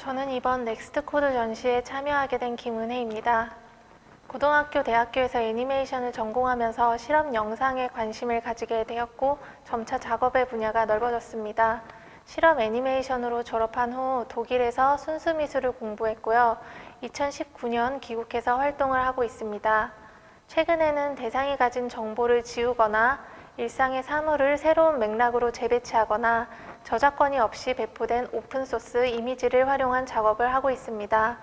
저는 이번 넥스트코드 전시에 참여하게 된 김은혜입니다. 고등학교, 대학교에서 애니메이션을 전공하면서 실험 영상에 관심을 가지게 되었고 점차 작업의 분야가 넓어졌습니다. 실험 애니메이션으로 졸업한 후 독일에서 순수미술을 공부했고요. 2019년 귀국해서 활동을 하고 있습니다. 최근에는 대상이 가진 정보를 지우거나 일상의 사물을 새로운 맥락으로 재배치하거나 저작권이 없이 배포된 오픈소스 이미지를 활용한 작업을 하고 있습니다.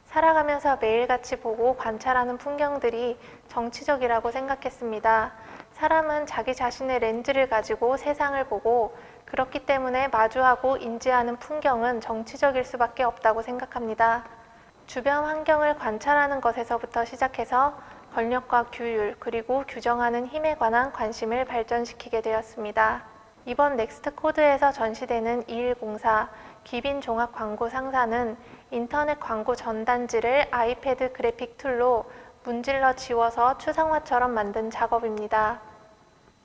살아가면서 매일같이 보고 관찰하는 풍경들이 정치적이라고 생각했습니다. 사람은 자기 자신의 렌즈를 가지고 세상을 보고 그렇기 때문에 마주하고 인지하는 풍경은 정치적일 수밖에 없다고 생각합니다. 주변 환경을 관찰하는 것에서부터 시작해서 권력과 규율 그리고 규정하는 힘에 관한 관심을 발전시키게 되었습니다. 이번 넥스트코드에서 전시되는 2104 귀빈종합 광고 상사는 인터넷 광고 전단지를 아이패드 그래픽 툴로 문질러 지워서 추상화처럼 만든 작업입니다.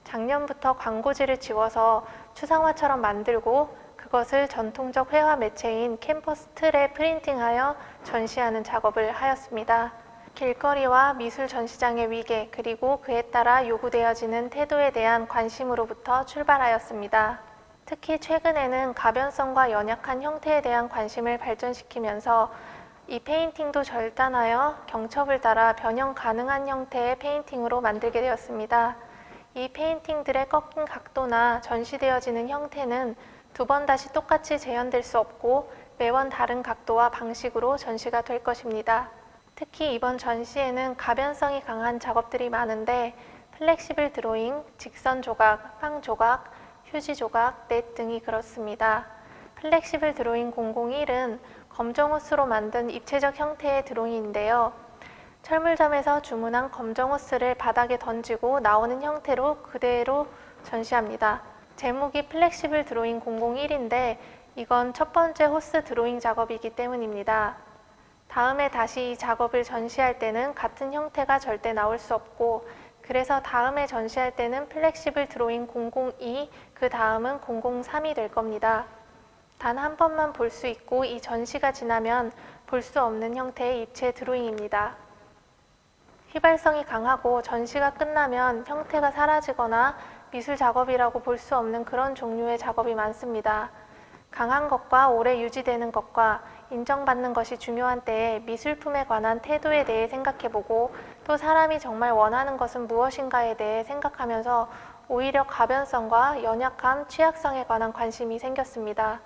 작년부터 광고지를 지워서 추상화처럼 만들고 그것을 전통적 회화 매체인 캠퍼스 틀에 프린팅하여 전시하는 작업을 하였습니다. 길거리와 미술 전시장의 위계 그리고 그에 따라 요구되어지는 태도에 대한 관심으로부터 출발하였습니다. 특히 최근에는 가변성과 연약한 형태에 대한 관심을 발전시키면서 이 페인팅도 절단하여 경첩을 따라 변형 가능한 형태의 페인팅으로 만들게 되었습니다. 이 페인팅들의 꺾인 각도나 전시되어지는 형태는 두 번 다시 똑같이 재현될 수 없고 매번 다른 각도와 방식으로 전시가 될 것입니다. 특히 이번 전시에는 가변성이 강한 작업들이 많은데 플렉시블 드로잉, 직선 조각, 빵 조각, 휴지 조각, 넷 등이 그렇습니다. 플렉시블 드로잉 001은 검정 호스로 만든 입체적 형태의 드로잉인데요. 철물점에서 주문한 검정 호스를 바닥에 던지고 나오는 형태로 그대로 전시합니다. 제목이 플렉시블 드로잉 001인데 이건 첫 번째 호스 드로잉 작업이기 때문입니다. 다음에 다시 이 작업을 전시할 때는 같은 형태가 절대 나올 수 없고 그래서 다음에 전시할 때는 플렉시블 드로잉 002, 그 다음은 003이 될 겁니다. 단 한 번만 볼 수 있고 이 전시가 지나면 볼 수 없는 형태의 입체 드로잉입니다. 휘발성이 강하고 전시가 끝나면 형태가 사라지거나 미술 작업이라고 볼 수 없는 그런 종류의 작업이 많습니다. 강한 것과 오래 유지되는 것과 인정받는 것이 중요한 때에 미술품에 관한 태도에 대해 생각해보고 또 사람이 정말 원하는 것은 무엇인가에 대해 생각하면서 오히려 가변성과 연약함, 취약성에 관한 관심이 생겼습니다.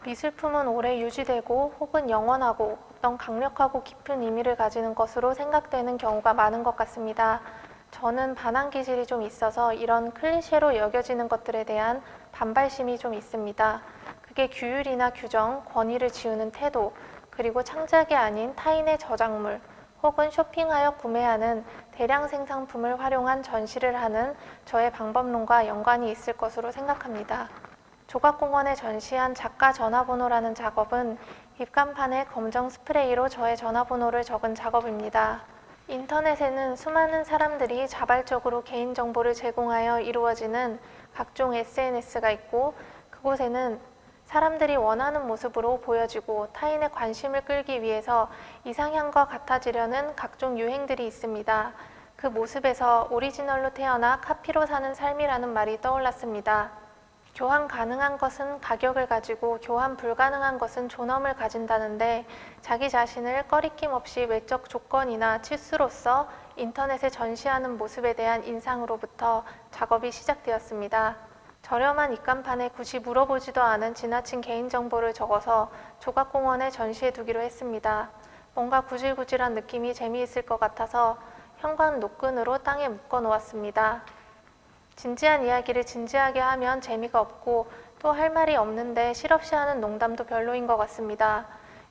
미술품은 오래 유지되고 혹은 영원하고 어떤 강력하고 깊은 의미를 가지는 것으로 생각되는 경우가 많은 것 같습니다. 저는 반항 기질이 좀 있어서 이런 클리셰로 여겨지는 것들에 대한 반발심이 좀 있습니다. 그게 규율이나 규정, 권위를 지우는 태도, 그리고 창작이 아닌 타인의 저작물, 혹은 쇼핑하여 구매하는 대량 생산품을 활용한 전시를 하는 저의 방법론과 연관이 있을 것으로 생각합니다. 조각공원에 전시한 작가 전화번호라는 작업은 입간판에 검정 스프레이로 저의 전화번호를 적은 작업입니다. 인터넷에는 수많은 사람들이 자발적으로 개인정보를 제공하여 이루어지는 각종 SNS가 있고 그곳에는 사람들이 원하는 모습으로 보여지고 타인의 관심을 끌기 위해서 이상향과 같아지려는 각종 유행들이 있습니다. 그 모습에서 오리지널로 태어나 카피로 사는 삶이라는 말이 떠올랐습니다. 교환 가능한 것은 가격을 가지고 교환 불가능한 것은 존엄을 가진다는데 자기 자신을 꺼리낌 없이 외적 조건이나 치수로서 인터넷에 전시하는 모습에 대한 인상으로부터 작업이 시작되었습니다. 저렴한 입간판에 굳이 물어보지도 않은 지나친 개인정보를 적어서 조각공원에 전시해 두기로 했습니다. 뭔가 구질구질한 느낌이 재미있을 것 같아서 현관 노끈으로 땅에 묶어 놓았습니다. 진지한 이야기를 진지하게 하면 재미가 없고 또 할 말이 없는데 실없이 하는 농담도 별로인 것 같습니다.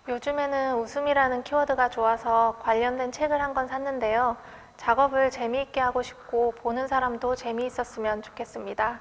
요즘에는 웃음이라는 키워드가 좋아서 관련된 책을 한 권 샀는데요. 작업을 재미있게 하고 싶고 보는 사람도 재미있었으면 좋겠습니다.